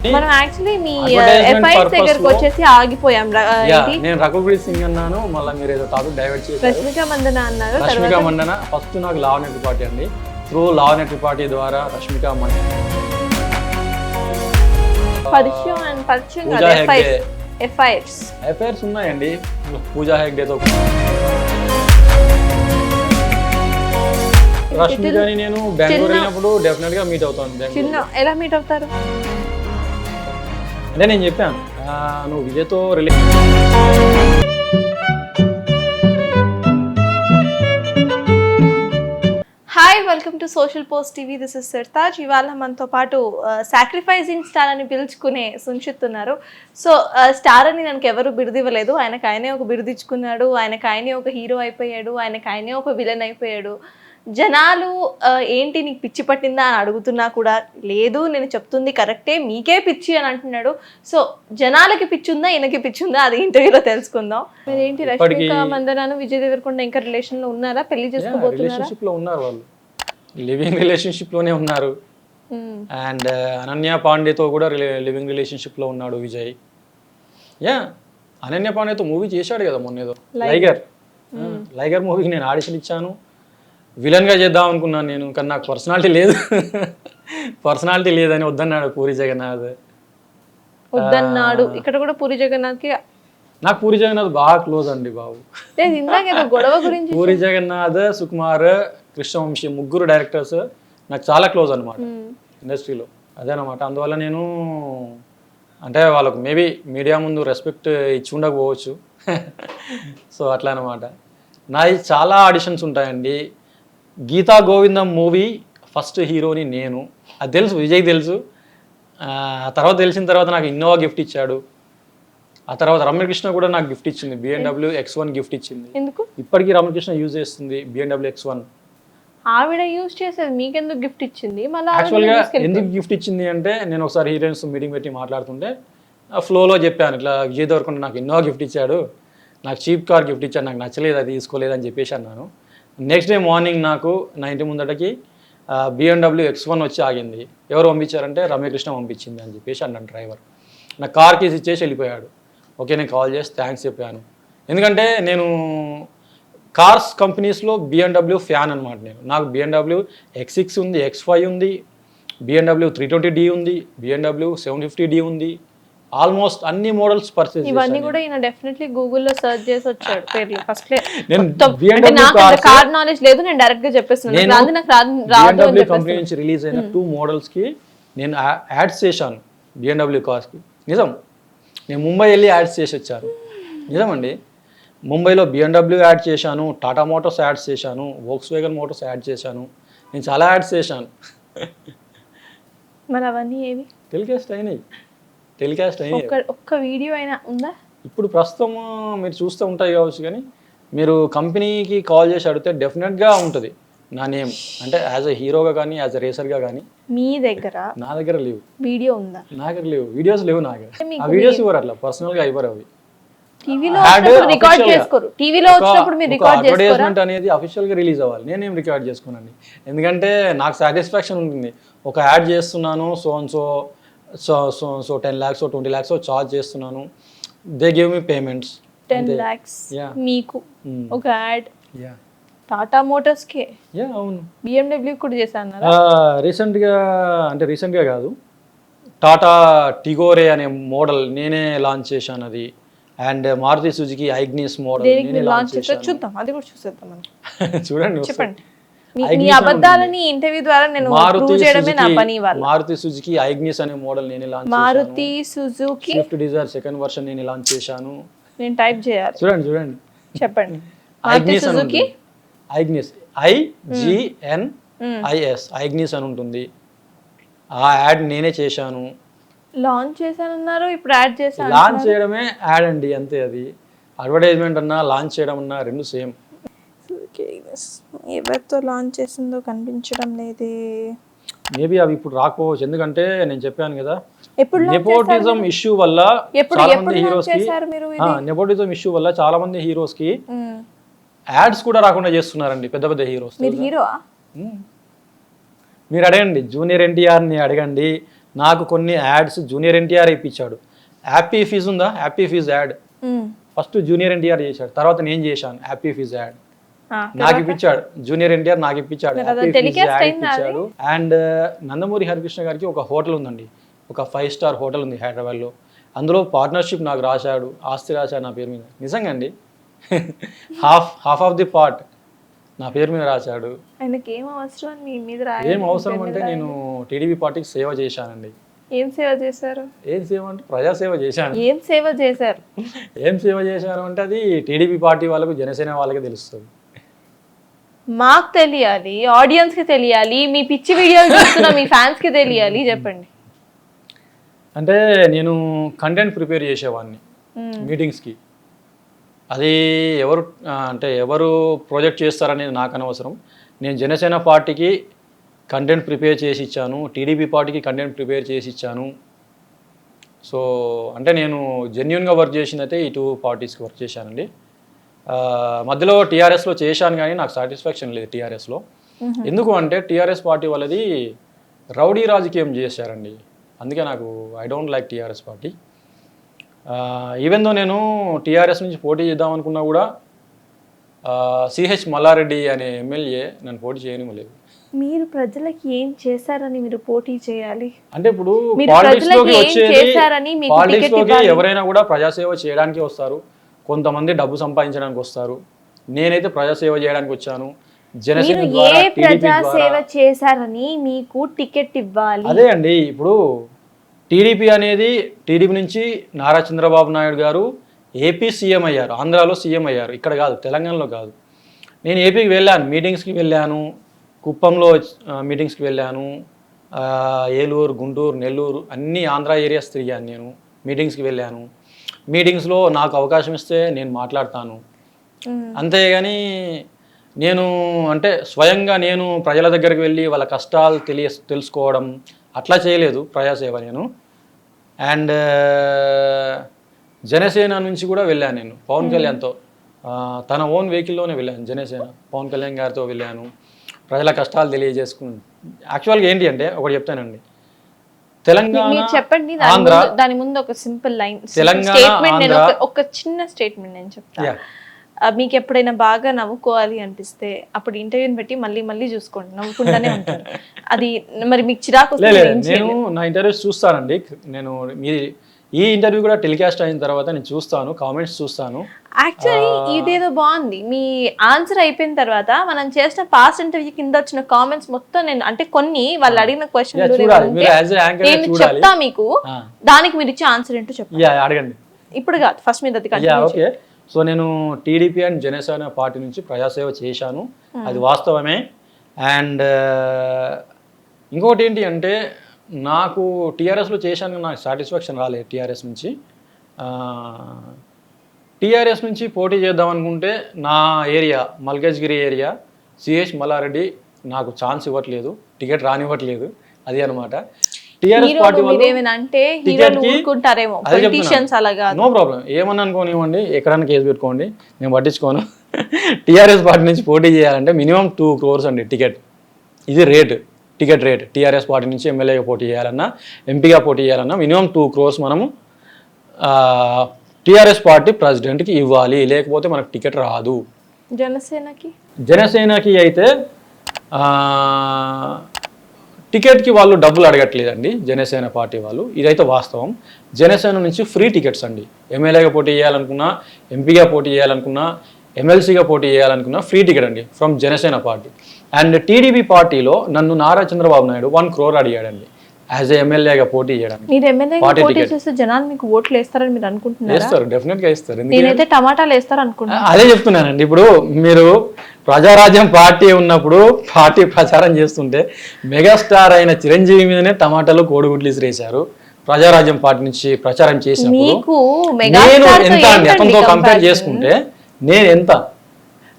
మనం యాక్చువల్లీ మీ ఎఫ్ఐఆర్ దగ్గరకు వచ్చేసి ఆగిపోయాం. నేను రఘువీర్ సింగ్ అన్నాను, మళ్ళీ మీరు ఏదో టాపిక్ డైవర్ట్ చేశారు. రష్మిక మందన అన్నారు. రష్మిక మందన ఫస్ట్ నాకు లావణ్య త్రిపాఠి అండి. త్రూ లావణ్య త్రిపాఠి ద్వారా రష్మిక మందన ఎఫ్ఐఆర్స్ ఉన్నాయండి. పూజా హెగ్డేతో రష్మికని నేను బెంగళూరు వెళ్ళినప్పుడు డెఫినెట్ గా మీట్ అవుతాను. ఎలా మీట్ అవుతారు అంటే నేను చెప్పాను నువ్వు విజయ్తో hi, welcome to Social Post TV. This is Sartaj. ఇవాళ మనతో పాటు సాక్రిఫైజింగ్ స్టార్ అని పిలుచుకునే సున్షిత్ ఉన్నారు. సో స్టార్ అని నాకు ఎవరు బిరుదివ్వలేదు, ఆయనకు ఆయనే ఒక బిరుదిచ్చుకున్నాడు, ఆయనకు ఆయనే ఒక హీరో అయిపోయాడు, ఆయనకు ఆయనే ఒక విలన్ అయిపోయాడు. జనాలు ఏంటి నీకు పిచ్చి పట్టిందా అని అడుగుతున్నా కూడా లేదు, నేను చెప్తుంది కరెక్టే, మీకే పిచ్చి అని అంటున్నాడు. సో జనాలకి పిచ్చి ఉందా, ఈయనకి పిచ్చి ఉందా, అది ఇంటర్వ్యూలో తెలుసుకుందాం. మీరు ఏంటి రష్మిక మందన విజయ్ దేవరకొండ ఇంకా రిలేషన్ లో ఉన్నారా? పెళ్లి చేసుకోబోతున్నారా? వాళ్ళు లివింగ్ రిలేషన్షిప్ లోనే ఉన్నారు. అండ్ అనన్య పాండేతో కూడా లివింగ్ రిలేషన్షిప్ లో ఉన్నాడు విజయ్. అనన్య పాండేతో మూవీ చేశాడు కదా మొన్న ఏదో లైగర్ మూవీకి నేను ఆడిషన్ ఇచ్చాను. విలన్గా చేద్దాం అనుకున్నాను నేను, కానీ నాకు పర్సనాలిటీ లేదని వద్దన్నాడు పూరి జగన్నాథ్. వద్దన్నాడు. ఇక్కడ కూడా పూరి జగన్నాథ్కి నాకు పూరి జగన్నాథ్ బాగా క్లోజ్ అండి బాబు. గొడవ గురించి పూరి జగన్నాథ్, సుకుమార్, కృష్ణవంశీ ముగ్గురు డైరెక్టర్స్ నాకు చాలా క్లోజ్ అనమాట ఇండస్ట్రీలో. అదేనమాట. అందువల్ల నేను అంటే వాళ్ళకు మేబీ మీడియా ముందు రెస్పెక్ట్ ఇచ్చి ఉండకపోవచ్చు. సో అట్లా అనమాట. నాది చాలా ఆడిషన్స్ ఉంటాయండి. గీతా గోవిందం మూవీ ఫస్ట్ హీరోని నేను, అది తెలుసు, విజయ్ తెలుసు. ఆ తర్వాత తెలిసిన తర్వాత నాకు ఇన్నోవా గిఫ్ట్ ఇచ్చాడు. ఆ తర్వాత రమ్యకృష్ణ కూడా నాకు గిఫ్ట్ ఇచ్చింది, BMW X1 గిఫ్ట్ ఇచ్చింది. ఎందుకు ఇప్పటికీ రమ్యకృష్ణ యూజ్ చేస్తుంది BMW X1. ఆవిడ యూజ్ చేసేది, మీకెందుకు గిఫ్ట్ ఇచ్చింది? యాక్చువల్గా ఎందుకు గిఫ్ట్ ఇచ్చింది అంటే, నేను ఒకసారి హీరోయిన్స్ మీటింగ్ పెట్టి మాట్లాడుతుంటే ఫ్లోలో చెప్పాను, ఇట్లా విజయ్ దేవరకొండ నాకు ఇన్నోవా గిఫ్ట్ ఇచ్చాడు, నాకు చీప్ కార్ గిఫ్ట్ ఇచ్చాడు, నాకు నచ్చలేదు, అది తీసుకోలేదు అని చెప్పేసి అన్నాను. నెక్స్ట్ డే మార్నింగ్ నాకు నా ఇంటి ముందటకి BMW X1 వచ్చి ఆగింది. ఎవరు పంపించారంటే రమ్యకృష్ణ పంపించింది అని చెప్పేసి అన్నాను డ్రైవర్. నా కార్ కేసు ఇచ్చేసి వెళ్ళిపోయాడు. ఓకే, నేను కాల్ చేసి థ్యాంక్స్ చెప్పాను. ఎందుకంటే నేను కార్స్ కంపెనీస్లో BMW ఫ్యాన్ అనమాట. నాకు BMW X6 ఉంది, X5 ఉంది, BMW 320D ఉంది, BMW 750D ఉంది. ఆల్మోస్ట్ అన్ని మోడల్స్ పర్చేస్. ఇవన్నీ కూడా ఈయన డెఫినెట్లీ గూగుల్లో సెర్చ్ చేసి వచ్చాడు పేర్లు. ఫస్ట్ కార్ నాలెడ్జ్ లేదు, నేను డైరెక్ట్ గా చెప్పేస్తున్నాను. BMW కంపెనీ నుంచి రిలీజ్ అయిన 2 మోడల్స్ కి నేను యాడ్స్ చేశాను. BMW కార్స్ కి నిజం. నేను ముంబై వెళ్ళి యాడ్స్ చేసి వచ్చాను. నిజమండి. ముంబైలో BMW యాడ్ చేశాను, టాటా మోటార్స్ యాడ్స్ చేశాను, వోక్స్వేగన్ మోటార్స్ యాడ్ చేశాను. నేను చాలా యాడ్స్ చేశాను. మరి అవన్నీ ఏవి టెలికాస్ట్ అయినాయి. ఒక్క వీడియో అయినా ఉందా? ఇప్పుడు ప్రస్తుతం మీరు చూస్తూ ఉంటాయి కావచ్చు, కానీ మీరు కంపెనీకి కాల్ చేసి అడిగితే డెఫినెట్గా ఉంటుంది నా నేమ్. అంటే యాజ్ అ హీరోగా కానీ, యాజ్ అ రేసర్గా కానీ. మీ దగ్గర? నా దగ్గర లేవు. వీడియో ఉందా? నా దగ్గర లేవు, వీడియోస్ లేవు నా దగ్గర. ఆ వీడియోస్ ఇవ్వరు, అట్లా పర్సనల్గా ఇవ్వరు. అవి అడ్వర్టైజ్మెంట్ అనేది అఫీషియల్గా రిలీజ్ అవ్వాలి. నేనేం రికార్డ్ చేసుకున్నాను, ఎందుకంటే నాకు సాటిస్ఫాక్షన్ ఉంటుంది. ఒక యాడ్ చేస్తున్నాను, సో 10 lakhs 20 lakhs చార్జ్ చేస్తున్నాను, they give me payments. 10 lakhs మీకు ఒక యాడ్ టాటా మోటార్స్ కే? అవును. BMW కూడా చేశాను రీసెంట్గా కాదు, టాటా టిగోరే అనే మోడల్ నేనే లాంచ్ చేశాను అది. అండ్ మారుతి సుజుకి ఐగ్నిస్ మోడల్ నేనే లాంచ్ చేశాను. చూద్దాం, అది కూడా చూసేద్దాం మనం. చూడండి, చెప్పండి. మీ అబద్ధాలని ఇంటర్వ్యూ ద్వారా నేను ప్రూవ్ చేయడమే నా పని. మారుతి సుజుకి ఐగ్నిస్ అనే మోడల్ నేనే లాంచ్ చేశాను. Maruti Suzuki Swift Dzire second version నేనే లాంచ్ చేశాను. నేను టైప్ చేయాలి. చూడండి చెప్పండి. Maruti Suzuki Ignis, IGNIS Ignis అని ఉంటుంది. ఆ యాడ్ నేనే చేశాను. లాంచ్ చేశానన్నారు, ఇప్పుడు యాడ్ చేశాను. లాంచ్ చేయడమే యాడ్ అండి, అంతే. అది అడ్వర్టైజ్మెంట్ అన్నా లాంచ్ చేయడం అన్నా రెండు సేమ్. ఎవరితో లాంచ్ చేసిందో కనిపించడం లేదే. మేబీ అవి ఇప్పుడు రాకపోవచ్చు, ఎందుకంటే నేను చెప్పాను కదా, నెపోటిజం ఇష్యూ వల్ల చాలా మంది హీరోస్ కి యాడ్స్ కూడా రాకుండా చేస్తున్నారండి పెద్ద పెద్ద హీరోస్. మీరు హీరోవా? మీరు అడగండి, జూనియర్ NTR ని అడగండి, నాకు కొన్ని యాడ్స్ జూనియర్ ఎన్టీఆర్ ఇప్పించాడు. హ్యాపీ ఫీజ్ ఉందా, happy fees ad first junior NTR చేశాడు, తర్వాత నేను చేశాను హ్యాపీ ఫీజ్ యాడ్. నాకు ఇప్పించాడు జూనియర్ ఎన్టీఆర్, నాకు ఇప్పించాడు హ్యాపీ ఫీజ్ యాడ్ ఇప్పించాడు. అండ్ నందమూరి హరికృష్ణ గారికి ఒక హోటల్ ఉందండి, ఒక 5 స్టార్ హోటల్ ఉంది హైదరాబాద్లో. అందులో పార్ట్నర్షిప్ నాకు రాశాడు, ఆస్తి రాశాడు నా పేరు మీద. నిజంగా అండి, హాఫ్ ఆఫ్ ది పార్ట్ నా పేరు మీద రాశాడు. ఆయనకి ఏం అవసరం మీ మీద ఏం అవసరం అంటే నేను టీడీపీ పార్టీకి సేవ చేశానండి. ఏం సేవ చేశారు? ఏం సేవ అంటే ప్రజాసేవ చేశాను. ఏం సేవ చేశారు? ఏం సేవ చేశాను అంటే అది టీడీపీ పార్టీ వాళ్ళకు, జనసేన వాళ్ళకి తెలుస్తుంది. మాకు తెలియాలి, ఆడియన్స్ కి తెలియాలి, మీ పిచ్చి వీడియోలు చూస్తున్న మీ ఫ్యాన్స్ కి తెలియాలి, చెప్పండి. అంటే నేను కంటెంట్ ప్రిపేర్ చేసేవాడిని మీటింగ్స్కి. అది ఎవరు ప్రాజెక్ట్ చేస్తారనేది నాకు అనవసరం. నేను జనసేన పార్టీకి కంటెంట్ ప్రిపేర్ చేసి ఇచ్చాను, టీడీపీ పార్టీకి కంటెంట్ ప్రిపేర్ చేసి ఇచ్చాను. సో అంటే నేను జెన్యున్గా వర్క్ చేసిందైతే ఈ 2 పార్టీస్కి వర్క్ చేశానండి. మధ్యలో టీఆర్ఎస్లో చేశాను కానీ నాకు సాటిస్ఫాక్షన్ లేదు టీఆర్ఎస్లో. ఎందుకు అంటే టీఆర్ఎస్ పార్టీ వాళ్ళది రౌడీ రాజకీయం చేశారండి. అందుకే నాకు I don't like TRS party. Even though నేను టీఆర్ఎస్ నుంచి పోటీ చేద్దాం అనుకున్నా కూడా సిహెచ్ మల్లారెడ్డి అనే ఎమ్మెల్యే నన్ను పోటీ చేయనివ్వలేదు. మీరు ప్రజలకి ఏం చేశారని మీరు పోటీ చేయాలి అంటే ఇప్పుడు పాలిటిక్స్లోకి ఎవరైనా కూడా ప్రజాసేవ చేయడానికి వస్తారు, కొంతమంది డబ్బు సంపాదించడానికి వస్తారు. నేనైతే ప్రజాసేవ చేయడానికి వచ్చాను. జనసేన ద్వారా ప్రజాసేవ చేశారని మీకు టికెట్ ఇవ్వాలి. అదే అండి, ఇప్పుడు టీడీపీ అనేది టీడీపీ నుంచి నారా చంద్రబాబు నాయుడు గారు ఏపీ సీఎం అయ్యారు, ఆంధ్రాలో సీఎం అయ్యారు, ఇక్కడ కాదు, తెలంగాణలో కాదు. నేను ఏపీకి వెళ్ళాను, మీటింగ్స్కి వెళ్ళాను, కుప్పంలో మీటింగ్స్కి వెళ్ళాను, ఏలూరు, గుంటూరు, నెల్లూరు అన్ని ఆంధ్ర ఏరియాస్ తిరిగాను. నేను మీటింగ్స్కి వెళ్ళాను. మీటింగ్స్లో నాకు అవకాశం ఇస్తే నేను మాట్లాడతాను. అంతేగాని నేను అంటే స్వయంగా నేను ప్రజల దగ్గరికి వెళ్ళి వాళ్ళ కష్టాలు తెలుసుకోవడం అట్లా చేయలేదు ప్రజాసేవ నేను. అండ్ జనసేన నుంచి కూడా వెళ్ళాను నేను పవన్ కళ్యాణ్తో, తన ఓన్ వెహికల్లోనే వెళ్ళాను. జనసేన పవన్ కళ్యాణ్ గారితో వెళ్ళాను, ప్రజల కష్టాలు తెలియజేసుకున్నాను. యాక్చువల్గా ఏంటి అంటే ఒకటి చెప్తానండి, తెలంగాణ చెప్పండి, దాని ముందు ఒక సింపుల్ లైన్ ఒక చిన్న స్టేట్మెంట్ నేను చెప్తాను. మీకు ఎప్పుడైనా బాగా నవ్వుకోవాలి అనిపిస్తే అప్పుడు ఇంటర్వ్యూని పెట్టి మళ్ళీ మళ్ళీ చూసుకోండి, నవ్వుకుంటానే ఉంటారు. అది మరి మీకు చిరాకు నేను నా ఇంటర్వ్యూస్ చూస్తానండి. నేను ఈ ఇంటర్వ్యూ కూడా టెలికాస్ట్ అయిన తర్వాత నేను చూస్తాను, కామెంట్స్ చూస్తాను. యాక్చువల్లీ ఇదేదో బాగుంది, మీ ఆన్సర్ అయిపోయిన తర్వాత మనం చేసిన పాస్ట్ ఇంటర్వ్యూ కింద వచ్చిన కామెంట్స్ మొత్తం నేను అంటే కొన్ని వాళ్ళు అడిగిన క్వశ్చన్ నేను చెప్తా మీకు, దానికి మీరు ఇచ్చే ఆన్సర్ ఏంటో చెప్పండి. అడగండి. ఇప్పుడు కాదు, ఫస్ట్ మీద ఓకే. సో నేను టీడీపీ అండ్ జనసేన పార్టీ నుంచి ప్రజాసేవ చేశాను, అది వాస్తవమే. అండ్ ఇంకోటి ఏంటి అంటే నాకు టీఆర్ఎస్లో చేశాను, నాకు సాటిస్ఫాక్షన్ రాలేదు టీఆర్ఎస్ నుంచి. టీఆర్ఎస్ నుంచి పోటీ చేద్దాం అనుకుంటే నా area Malkajgiri area CH Mallareddy నాకు ఛాన్స్ ఇవ్వట్లేదు, టికెట్ రానివ్వట్లేదు. అది అనమాట. టీఆర్ఎస్ పార్టీ నో ప్రాబ్లం, ఏమన్నా అనుకోనివ్వండి, ఎక్కడైనా కేసు పెట్టుకోండి, నేను పట్టించుకోను. టీఆర్ఎస్ పార్టీ నుంచి పోటీ చేయాలంటే మినిమం 2 crores అండి టికెట్. ఇది టికెట్ రేట్. టీఆర్ఎస్ పార్టీ నుంచి ఎమ్మెల్యేగా పోటీ చేయాలన్నా, ఎంపీగా పోటీ చేయాలన్నా మినిమం 2 crores మనము టీఆర్ఎస్ పార్టీ ప్రెసిడెంట్కి ఇవ్వాలి, లేకపోతే మనకు టికెట్ రాదు. జనసేనకి అయితే టికెట్కి వాళ్ళు డబ్బులు అడగట్లేదండి జనసేన పార్టీ వాళ్ళు, ఇదైతే వాస్తవం. జనసేన నుంచి ఫ్రీ టికెట్స్ అండి. ఎమ్మెల్యేగా పోటీ చేయాలనుకున్నా, ఎంపీగా పోటీ చేయాలనుకున్నా, ఎమ్మెల్సీగా పోటీ చేయాలనుకున్నా ఫ్రీ టికెట్ అండి from Janasena party. And TDP పార్టీలో నన్ను నారా చంద్రబాబు నాయుడు 1 crore అడిగాడండి యాజ్ ఎమ్మెల్యేగా పోటీ చేయడానికి. జనాలు మీకు ఓట్లు వేస్తారని మీరు అనుకుంటున్నారు? వేస్తారు, డెఫినెట్ గా వేస్తారు. నేనైతే టమాటాలు వేస్తారు అనుకుంటున్నాను. అదే చెప్తున్నానండి. ఇప్పుడు మీరు ప్రజారాజ్యం పార్టీ ఉన్నప్పుడు పార్టీ ప్రచారం చేస్తుంటే మెగాస్టార్ అయిన చిరంజీవి మీదనే టమాటాలు కోడిగుడ్లు ఇసిరేశారు. ప్రజారాజ్యం పార్టీ నుంచి ప్రచారం చేసినప్పుడు నేను ఎంత అండి అతనితో కంపేర్ చేసుకుంటే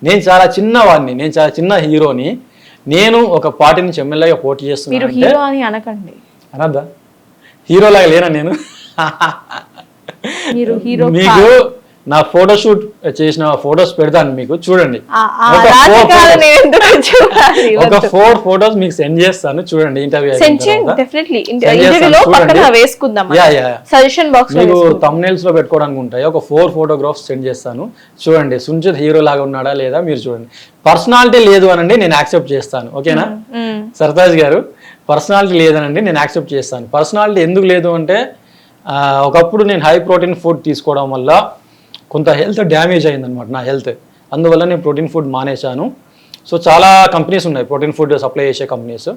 నేను చాలా చిన్నవాడిని, నేను చాలా చిన్న హీరోని. నేను ఒక పార్టీ నుంచి ఎమ్మెల్యేగా పోటీ చేస్తున్నాను. అనద్దా? హీరోలాగా లేనా నేను? మీకు నా ఫోటోషూట్ చేసిన ఫొటోస్ పెడతాను మీకు, చూడండి. ఆ రాజకాలని ఎందుకు చూడాలి? ఒక 4 ఫొటోస్ మీకు సెండ్ చేస్తాను, చూడండి. ఇంటర్వ్యూ డెఫినెట్లీ ఇంటర్వ్యూలో పక్కన వేసుకుందాం, సజెషన్ బాక్స్ మీకు thumbnails లో పెట్టుకోవడానికి ఉంటాయి. ఒక 4 ఫోటోగ్రాఫ్స్ సెండ్ చేస్తాను, చూడండి. సుంచిత్ హీరో లాగా ఉన్నాడా లేదా మీరు చూడండి. పర్సనాలిటీ లేదు అనండి నేను యాక్సెప్ట్ చేస్తాను, ఓకేనా సర్తాజ్ గారు? పర్సనాలిటీ లేదనండి నేను యాక్సెప్ట్ చేస్తాను. పర్సనాలిటీ ఎందుకు లేదు అంటే ఒకప్పుడు నేను హై ప్రోటీన్ ఫుడ్ తీసుకోవడం వల్ల కొంత హెల్త్ డ్యామేజ్ అయిందనమాట, నా హెల్త్. అందువల్ల నేను ప్రోటీన్ ఫుడ్ మానేశాను. సో చాలా కంపెనీస్ ఉన్నాయి ప్రోటీన్ ఫుడ్ సప్లై చేసే కంపెనీస్.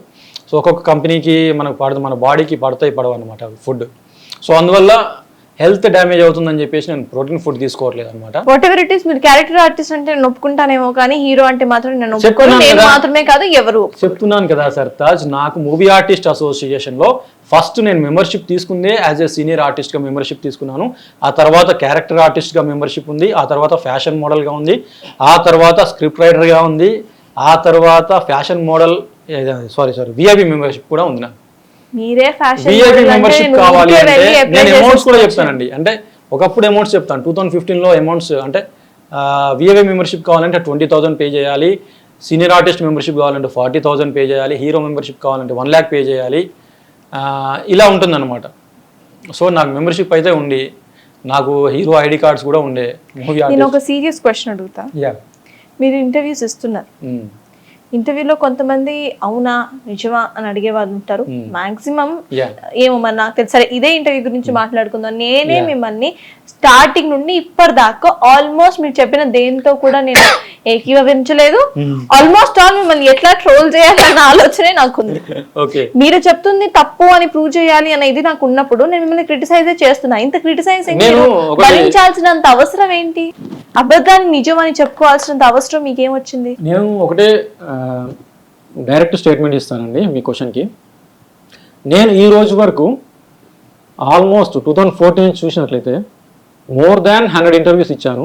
సో ఒక్కొక్క కంపెనీకి మనకు మన బాడీకి పడవు అనమాట ఫుడ్. సో అందువల్ల హెల్త్ డ్యామేజ్ అవుతుందని చెప్పేసి నేను ప్రోటీన్ ఫుడ్ తీసుకోవట్లేదు అనమాట. వాట్ ఎవర్ ఇట్ ఈస్, మీరు క్యారెక్టర్ ఆర్టిస్ట్ అంటే నేను ఒప్పుకుంటానేమో, కానీ హీరో అంటే మాత్రం నేను ఒప్పుకోను. నేను మాత్రమే కాదు, ఎవరు చెప్తున్నాను కదా సర్తాజ్, నాకు మూవీ ఆర్టిస్ట్ అసోసియేషన్ లో ఫస్ట్ నేను మెంబర్షిప్ తీసుకుందే యాజ్ ఏ సీనియర్ ఆర్టిస్ట్ గా మెంబర్షిప్ తీసుకున్నాను. ఆ తర్వాత క్యారెక్టర్ ఆర్టిస్ట్ గా మెంబర్షిప్ ఉంది, ఆ తర్వాత ఫ్యాషన్ మోడల్ గా ఉంది, ఆ తర్వాత స్క్రిప్ట్ రైటర్ గా ఉంది, ఆ తర్వాత ఫ్యాషన్ మోడల్ విఐపి మెంబర్షిప్ కూడా ఉంది. నాకు మీరే ఫ్యాషన్ విఐపి మెంబర్షిప్ కావాలి అంటే నేను అమౌంట్స్ కూడా చెప్తానండి. అంటే ఒకప్పుడు అమౌంట్స్ చెప్తాను, 2015లో అమౌంట్స్ అంటే విఐపి మెంబర్షిప్ కావాలంటే 20,000 పే చేయాలి, సీనియర్ ఆర్టిస్ట్ మెంబర్షిప్ కావాలంటే 40,000 పే చేయాలి, హీరో మెంబర్షిప్ కావాలంటే 1 lakh పే చేయాలి, ఇలా ఉంటుందన్నమాట. సో నాకు మెంబర్షిప్ అయితే ఉండి, నాకు హీరో ఐడి కార్డ్స్ కూడా ఉండే. మూవీ నేను ఒక సీరియస్ క్వశ్చన్ అడుగుతా. మీరు ఇంటర్వ్యూస్ ఇస్తున్నారు, ఇంటర్వ్యూలో కొంతమంది అవునా నిజమా అని అడిగే వాళ్ళు ఉంటారు. మాక్సిమం ఏమో మరి నాకు తెలుసు. సరే ఇదే ఇంటర్వ్యూ గురించి మాట్లాడుకుందాం. నేనే మిమ్మల్ని స్టార్టింగ్ నుండి ఇప్పటిదాకా ఆల్మోస్ట్ మీరు చెప్పిన దేంతో కూడా నేను ఏకీభవించలేదు. ఆల్మోస్ట్ ఆల్ మిమ్మల్ని ఎట్లా ట్రోల్ చేయాలన్న ఆలోచనే నాకుంది. మీరు చెప్తుంది తప్పు అని ప్రూవ్ చేయాలి అనేది నాకు ఉన్నప్పుడు నేను మిమ్మల్ని క్రిటిసైజ్ చేస్తున్నా. ఇంత క్రిటిసైజ్ భరించాల్సినంత అవసరం ఏంటి? అబద్ధాన్ని నిజం అని చెప్పుకోవాల్సినంత అవసరం మీకేమొచ్చింది? నేను ఒకటే డైరెక్ట్ స్టేట్మెంట్ ఇస్తానండి మీ క్వశ్చన్కి. నేను ఈ రోజు వరకు ఆల్మోస్ట్ 2014 చూసినట్లయితే మోర్ దాన్ 100 ఇంటర్వ్యూస్ ఇచ్చాను.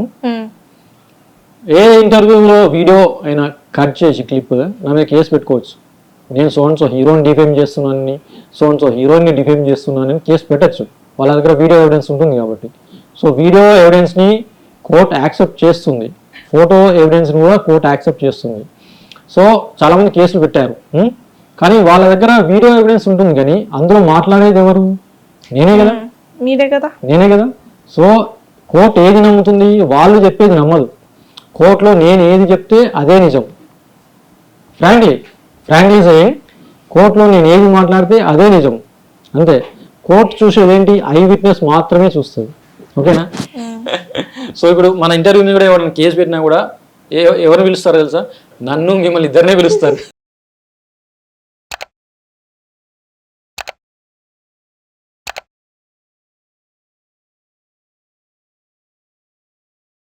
ఏ ఇంటర్వ్యూలో వీడియో అయినా కట్ చేసి క్లిప్ నా మీద కేసు పెట్టుకోవచ్చు. నేను సో హీరోని డిఫేమ్ చేస్తున్నానని, సో హీరోయిన్ని డిఫేమ్ చేస్తున్నానని కేసు పెట్టచ్చు. వాళ్ళ దగ్గర వీడియో ఎవిడెన్స్ ఉంటుంది కాబట్టి. సో వీడియో ఎవిడెన్స్ని కోర్టు యాక్సెప్ట్ చేస్తుంది, ఫోటో ఎవిడెన్స్ని కూడా కోర్టు యాక్సెప్ట్ చేస్తుంది. సో చాలామంది కేసులు పెట్టారు, కానీ వాళ్ళ దగ్గర వీడియో ఎవిడెన్స్ ఉంటుంది, కానీ అందులో మాట్లాడేది ఎవరు? నేనే కదా, మీరే కదా, నేనే కదా. సో కోర్టు ఏది నమ్ముతుంది? వాళ్ళు చెప్పేది నమ్మదు. కోర్టులో నేను ఏది చెప్తే అదే నిజం. ఫ్రాంక్లీ సేయింగ్, కోర్టులో నేను ఏది మాట్లాడితే అదే నిజం, అంతే. కోర్టు చూసేది ఏంటి? ఐ విట్నెస్ మాత్రమే చూస్తుంది, ఓకేనా? సో ఇప్పుడు మన ఇంటర్వ్యూని కూడా ఎవరైనా కేసు పెట్టినా కూడా ఎవరిని పిలుస్తారో తెలుసా? నన్ను, మిమ్మల్ని ఇద్దరినే పిలుస్తారు.